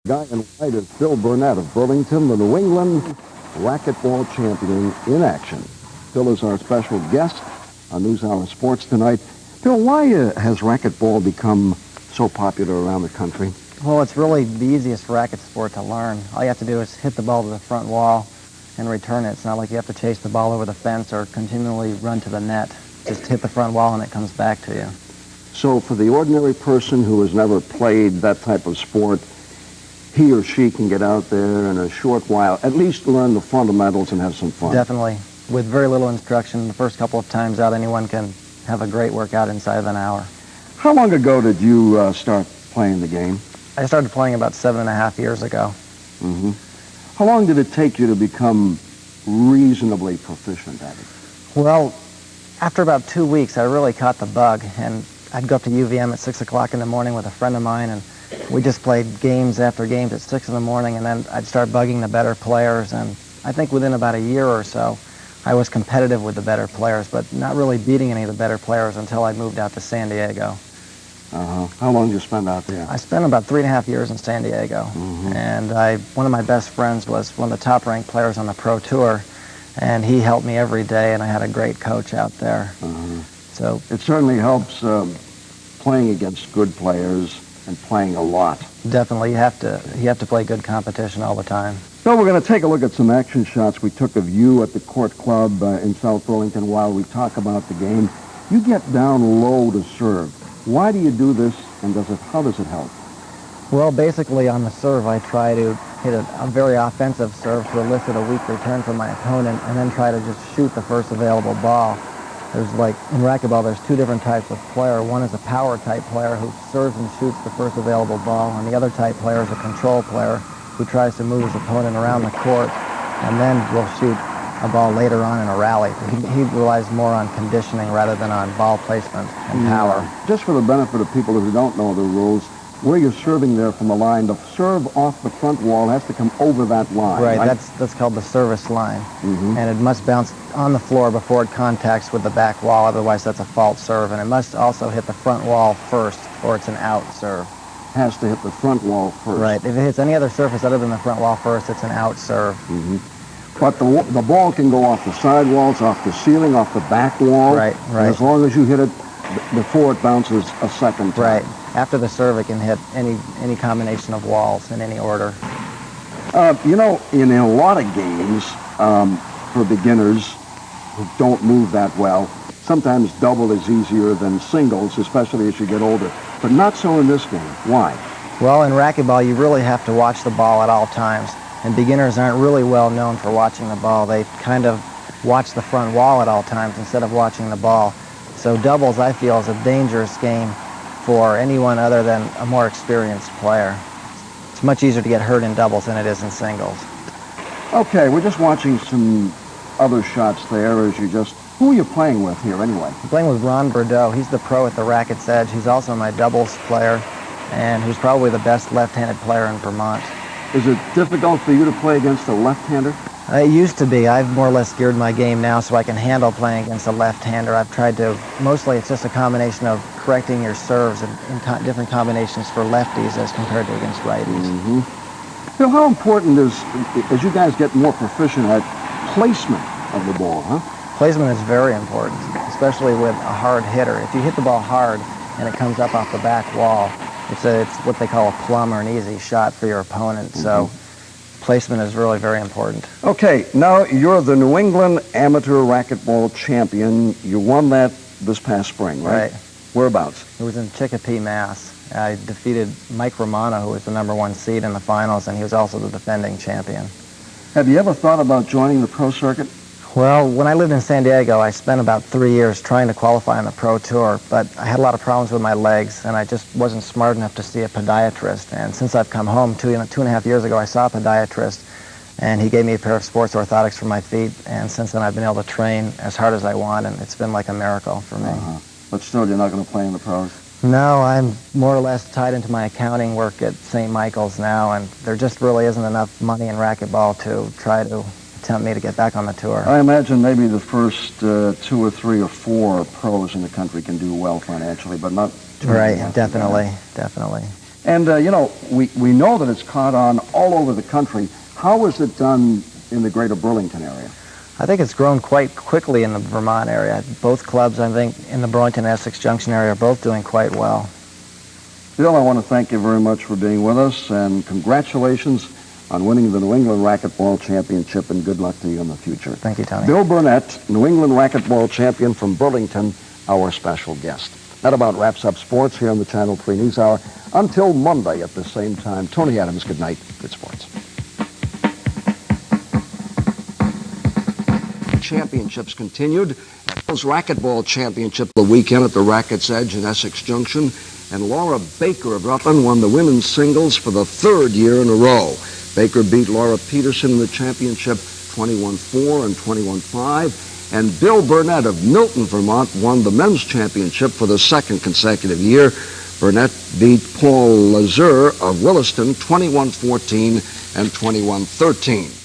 Guy in white is Bill Burnett of Burlington, the New England Racquetball Champion in action. Bill is our special guest on NewsHour Sports tonight. Bill, why has racquetball become so popular around the country? Well, it's really the easiest racket sport to learn. All you have to do is hit the ball to the front wall and return it. It's not like you have to chase the ball over the fence or continually run to the net. Just hit the front wall and it comes back to you. So for the ordinary person who has never played that type of sport, he or she can get out there in a short while, at least learn the fundamentals and have some fun. Definitely. With very little instruction, the first couple of times out, anyone can have a great workout inside of an hour. How long ago did you start playing the game? I started playing about 7.5 years ago. Mm-hmm. How long did it take you to become reasonably proficient at it? Well, after about 2 weeks, I really caught the bug, and I'd go up to UVM at 6 o'clock in the morning with a friend of mine, and we just played games after games at 6 in the morning, and then I'd start bugging the better players, and I think within about a year or so, I was competitive with the better players, but not really beating any of the better players until I moved out to San Diego. How long did you spend out there? I spent about 3.5 years in San Diego, and one of my best friends was one of the top-ranked players on the Pro Tour, and he helped me every day, and I had a great coach out there. So it certainly helps playing against good players and playing a lot. Definitely, you have to play good competition all the time. So we're going to take a look at some action shots we took of you at the Court Club in South Burlington while we talk about the game. You get down low to serve. Why do you do this, and how does it help? Well, basically on the serve, I try to hit a very offensive serve to elicit a weak return from my opponent, and then try to just shoot the first available ball. There's like, in racquetball, there's two different types of player. One is a power type player who serves and shoots the first available ball, and the other type player is a control player who tries to move his opponent around the court and then will shoot a ball later on in a rally. He relies more on conditioning rather than on ball placement and power. Just for the benefit of people who don't know the rules, where you're serving there from the line, the serve off the front wall has to come over that line. Right? That's called the service line. And it must bounce on the floor before it contacts with the back wall, otherwise that's a false serve. And it must also hit the front wall first, or it's an out serve. Has to hit the front wall first. Right. If it hits any other surface other than the front wall first, it's an out serve. But the ball can go off the side walls, off the ceiling, off the back wall. Right. As long as you hit it before it bounces a second time. Right. After the serve, it can hit any combination of walls in any order. You know, in a lot of games, for beginners who don't move that well, sometimes double is easier than singles, especially as you get older. But not so in this game. Why? Well, in racquetball, you really have to watch the ball at all times. And beginners aren't really well known for watching the ball. They kind of watch the front wall at all times instead of watching the ball. So doubles, I feel, is a dangerous game for anyone other than a more experienced player. It's much easier to get hurt in doubles than it is in singles. Okay, we're just watching some other shots there as you just... Who are you playing with here anyway? I'm playing with Ron Burdo. He's the pro at the racket's edge. He's also my doubles player, and he's probably the best left-handed player in Vermont. Is it difficult for you to play against a left-hander? It used to be. I've more or less geared my game now so I can handle playing against a left-hander. I've tried to, mostly it's just a combination of correcting your serves in different combinations for lefties as compared to against righties. You know, how important is, as you guys get more proficient at placement of the ball, huh? Placement is very important, especially with a hard hitter. If you hit the ball hard and it comes up off the back wall, it's what they call a plum or an easy shot for your opponent. So placement is really very important. Okay, now you're the New England Amateur Racquetball Champion. You won that this past spring, right? Whereabouts? It was in Chicopee, Mass. I defeated Mike Romano, who was the #1 seed in the finals, and he was also the defending champion. Have you ever thought about joining the pro circuit? Well, when I lived in San Diego, I spent about 3 years trying to qualify on the Pro Tour, but I had a lot of problems with my legs, and I just wasn't smart enough to see a podiatrist. And since I've come home 2.5 years ago, I saw a podiatrist, and he gave me a pair of sports orthotics for my feet, and since then I've been able to train as hard as I want, and it's been like a miracle for me. But still, you're not going to play in the pros? No, I'm more or less tied into my accounting work at St. Michael's now, and there just really isn't enough money in racquetball to try to tempt me to get back on the tour. I imagine maybe the first 2 or 3 or 4 pros in the country can do well financially, but not too many. Right, definitely. And, we know that it's caught on all over the country. How is it done in the greater Burlington area? I think it's grown quite quickly in the Vermont area. Both clubs, I think, in the Burlington-Essex Junction area are both doing quite well. Bill, I want to thank you very much for being with us, and congratulations on winning the New England Racquetball Championship, and good luck to you in the future. Thank you, Tony. Bill Burnett, New England Racquetball Champion from Burlington, our special guest. That about wraps up sports here on the Channel 3 News Hour. Until Monday at the same time, Tony Adams, good night. Good sports. Championships continued. Bill's Racquetball Championship the weekend at the Racket's Edge in Essex Junction. And Laura Baker of Rutland won the women's singles for the third year in a row. Baker beat Laura Peterson in the championship 21-4 and 21-5. And Bill Burnett of Milton, Vermont, won the men's championship for the second consecutive year. Burnett beat Paul Lazur of Williston 21-14 and 21-13.